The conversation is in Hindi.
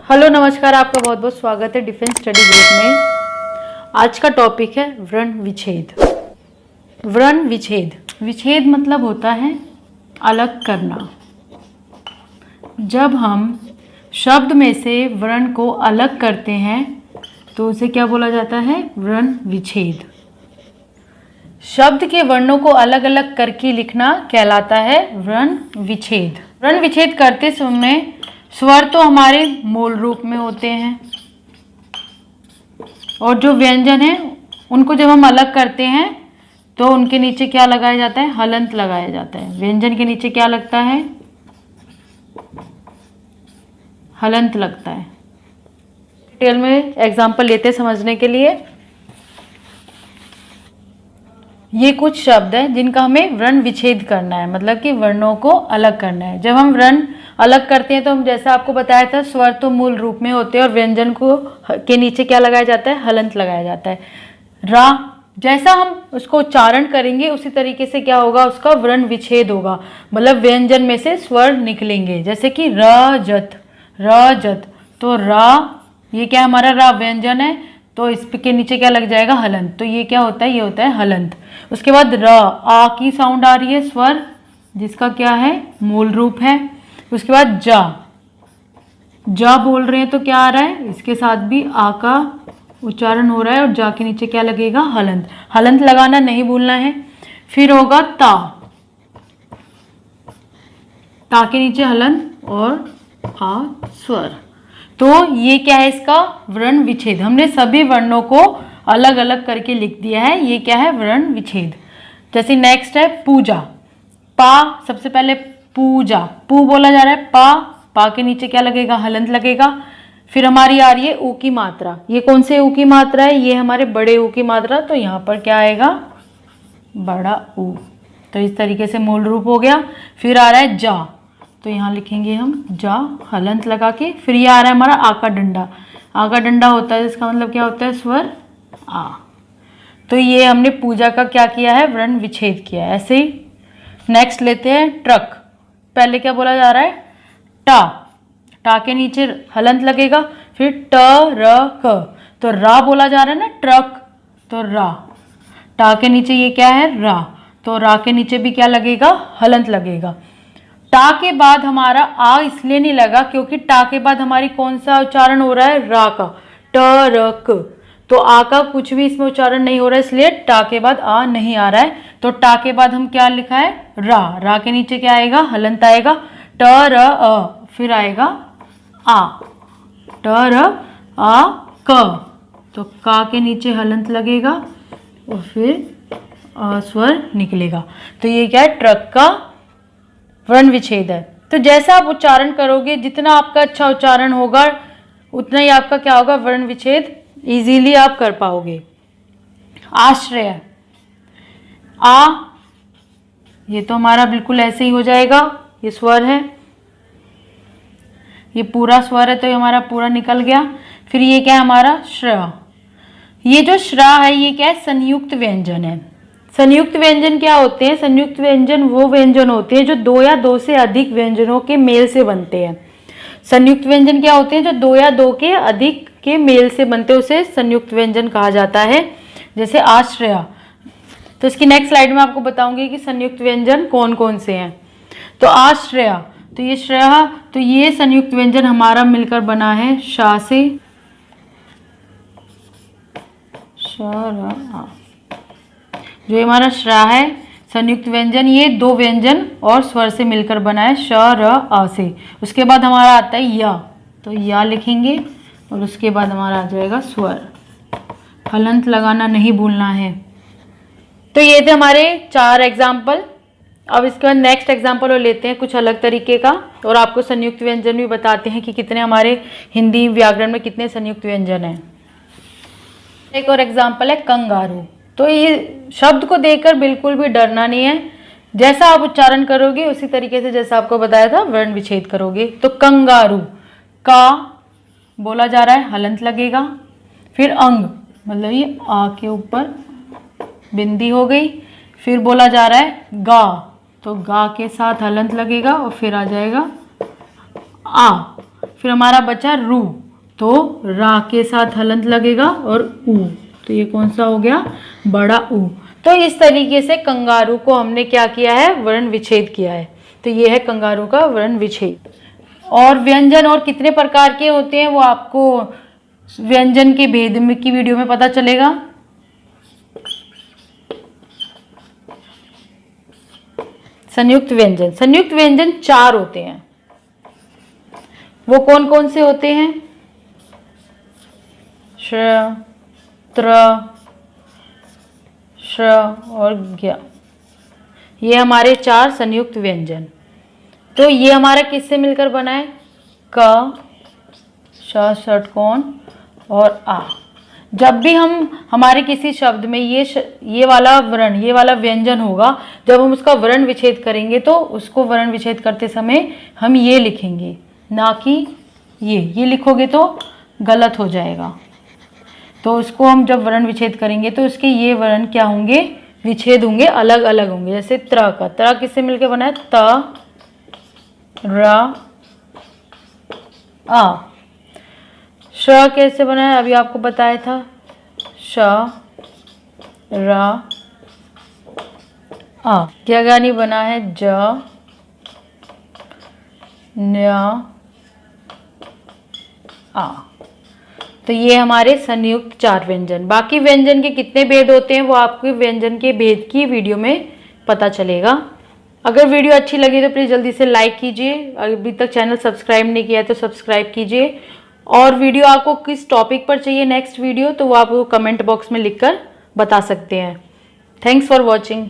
हेलो नमस्कार, आपका बहुत बहुत स्वागत है डिफेंस स्टडी ग्रुप में। आज का टॉपिक है व्रण विच्छेद। व्रण विच्छेद, विच्छेद मतलब होता है अलग करना। जब हम शब्द में से व्रण को अलग करते हैं तो उसे क्या बोला जाता है? व्रण विच्छेद। शब्द के वर्णों को अलग अलग करके लिखना कहलाता है व्रण विच्छेद। व्रण विच्छेद करते समय स्वर तो हमारे मूल रूप में होते हैं और जो व्यंजन है उनको जब हम अलग करते हैं तो उनके नीचे क्या लगाया जाता है? हलंत लगाया जाता है। व्यंजन के नीचे क्या लगता है? हलंत लगता है। डिटेल में एग्जांपल लेते समझने के लिए। ये कुछ शब्द हैं जिनका हमें वर्ण विच्छेद करना है, मतलब कि वर्णों को अलग करना है। जब हम वर्ण अलग करते हैं तो हम जैसा आपको बताया था, स्वर तो मूल रूप में होते हैं और व्यंजन को के नीचे क्या लगाया जाता है? हलंत लगाया जाता है। रा, जैसा हम उसको उच्चारण करेंगे उसी तरीके से क्या होगा? उसका वर्ण विच्छेद होगा, मतलब व्यंजन में से स्वर निकलेंगे। जैसे कि रजत, रजत, तो रा, ये क्या हमारा रा व्यंजन है तो इसके नीचे क्या लग जाएगा? हलंत। तो ये क्या होता है? ये होता है हलंत। उसके बाद र, आ की साउंड आ रही है, स्वर जिसका क्या है? मूल रूप है। उसके बाद जा, जा बोल रहे हैं तो क्या आ रहा है? इसके साथ भी आ का उच्चारण हो रहा है और जा के नीचे क्या लगेगा? हलंत। हलंत लगाना नहीं भूलना है। फिर होगा ता, ता के नीचे हलंत और आ स्वर। तो ये क्या है? इसका वर्ण विच्छेद। हमने सभी वर्णों को अलग अलग करके लिख दिया है। ये क्या है? वर्ण विच्छेद। जैसे नेक्स्ट है पूजा। पा, सबसे पहले पूजा, पू बोला जा रहा है, पा, पा के नीचे क्या लगेगा? हलंत लगेगा। फिर हमारी आ रही है ऊ की मात्रा। ये कौन से ऊ की मात्रा है? ये हमारे बड़े ऊ की मात्रा, तो यहाँ पर क्या आएगा? बड़ा ऊ। तो इस तरीके से मूल रूप हो गया। फिर आ रहा है जा, तो यहाँ लिखेंगे हम जा हलंत लगा के। फिर ये आ रहा है हमारा आ का डंडा। आ का डंडा होता है, इसका मतलब क्या होता है? स्वर आ। तो ये हमने पूजा का क्या किया है? वर्ण विच्छेद किया है। ऐसे ही नेक्स्ट लेते हैं ट्रक। पहले क्या बोला जा रहा है? टा, टा के नीचे हलंत लगेगा। फिर ट र क, तो रा बोला जा रहा है ना, ट्रक, तो रा। टा के नीचे ये क्या है? रा, तो रा के नीचे भी क्या लगेगा? हलंत लगेगा। टा के बाद हमारा आ इसलिए नहीं लगा क्योंकि टा के बाद हमारी कौन सा उच्चारण हो रहा है? रा का, ट र क, तो आ का कुछ भी इसमें उच्चारण नहीं हो रहा है, इसलिए टा के बाद आ नहीं आ रहा है। तो टा के बाद हम क्या लिखा है? रा, रा के नीचे क्या आएगा? हलंत आएगा। ट र अ, फिर आएगा आ, ट र आ क, तो का के नीचे हलंत लगेगा और फिर स्वर निकलेगा। तो ये क्या है? ट्रक का वर्ण विच्छेद है। तो जैसा आप उच्चारण करोगे, जितना आपका अच्छा उच्चारण होगा उतना ही आपका क्या होगा? वर्ण विच्छेद इजीली आप कर पाओगे। आश्रय, आ, ये तो हमारा बिल्कुल ऐसे ही हो जाएगा, ये स्वर है, ये पूरा स्वर है तो ये हमारा पूरा निकल गया। फिर ये क्या है हमारा? श्र। ये जो श्र है ये क्या है? संयुक्त व्यंजन है। संयुक्त व्यंजन क्या होते हैं? संयुक्त व्यंजन वो व्यंजन होते हैं जो दो या दो से अधिक व्यंजनों के मेल से बनते हैं। संयुक्त व्यंजन क्या होते हैं? जो दो या दो के अधिक के मेल से बनते हैं, उसे संयुक्त व्यंजन कहा जाता है। जैसे आश्रया, तो इसकी नेक्स्ट स्लाइड में आपको बताऊंगी कि संयुक्त व्यंजन कौन कौन से हैं। तो आश्रया, तो ये श्रेया, तो ये संयुक्त व्यंजन हमारा मिलकर बना है शा से, जो ये हमारा श्रा है संयुक्त व्यंजन, ये दो व्यंजन और स्वर से मिलकर बना है श र आ से। उसके बाद हमारा आता है या, तो या लिखेंगे और उसके बाद हमारा आ जाएगा स्वर। हलंत लगाना नहीं भूलना है। तो ये थे हमारे 4 एग्जाम्पल। अब इसके बाद नेक्स्ट एग्जाम्पल और लेते हैं कुछ अलग तरीके का, और आपको संयुक्त व्यंजन भी बताते हैं कि कितने हमारे हिंदी व्याकरण में कितने संयुक्त व्यंजन हैं। एक और एग्जाम्पल है कंगारू। तो ये शब्द को देखकर बिल्कुल भी डरना नहीं है, जैसा आप उच्चारण करोगे उसी तरीके से जैसा आपको बताया था वर्ण विच्छेद करोगे। तो कंगारू, का बोला जा रहा है, हलंत लगेगा। फिर अंग, मतलब ये आ के ऊपर बिंदी हो गई। फिर बोला जा रहा है गा, तो गा के साथ हलंत लगेगा और फिर आ जाएगा आ। फिर हमारा बचा रू, तो रा के साथ हलंत लगेगा और ऊ, तो ये कौन सा हो गया, बड़ा ऊ। तो इस तरीके से कंगारू को हमने क्या किया है, वर्ण विच्छेद किया है। तो ये है कंगारू का वर्ण विच्छेद। और व्यंजन और कितने प्रकार के होते हैं वो आपको व्यंजन के भेद में की वीडियो में पता चलेगा। संयुक्त व्यंजन, संयुक्त व्यंजन 4 होते हैं। वो कौन कौन से होते हैं, श, त्र, श और ज्ञ, ये हमारे 4 संयुक्त व्यंजन। तो ये हमारा किससे मिलकर बना है, क, श, षटकोण और आ। जब भी हम हमारे किसी शब्द में ये वाला वर्ण, ये वाला व्यंजन होगा, जब हम उसका वर्ण विच्छेद करेंगे तो उसको वर्ण विच्छेद करते समय हम ये लिखेंगे, ना कि ये लिखोगे तो गलत हो जाएगा। तो उसको हम जब वर्ण विच्छेद करेंगे तो उसके ये वर्ण क्या होंगे, विच्छेद होंगे, अलग अलग होंगे। जैसे त्र का, त्र किससे मिलकर बना है, त, र, आ। श कैसे बना है, अभी आपको बताया था, श, र, आ। ज्ञानी बना है ज, न्य, आ। तो ये हमारे संयुक्त 4 व्यंजन। बाकी व्यंजन के कितने भेद होते हैं वो आपको व्यंजन के भेद की वीडियो में पता चलेगा। अगर वीडियो अच्छी लगी तो प्लीज़ जल्दी से लाइक कीजिए। अभी तक चैनल सब्सक्राइब नहीं किया है तो सब्सक्राइब कीजिए। और वीडियो आपको किस टॉपिक पर चाहिए नेक्स्ट वीडियो, तो वो आप कमेंट बॉक्स में लिखकर बता सकते हैं। Thanks for watching.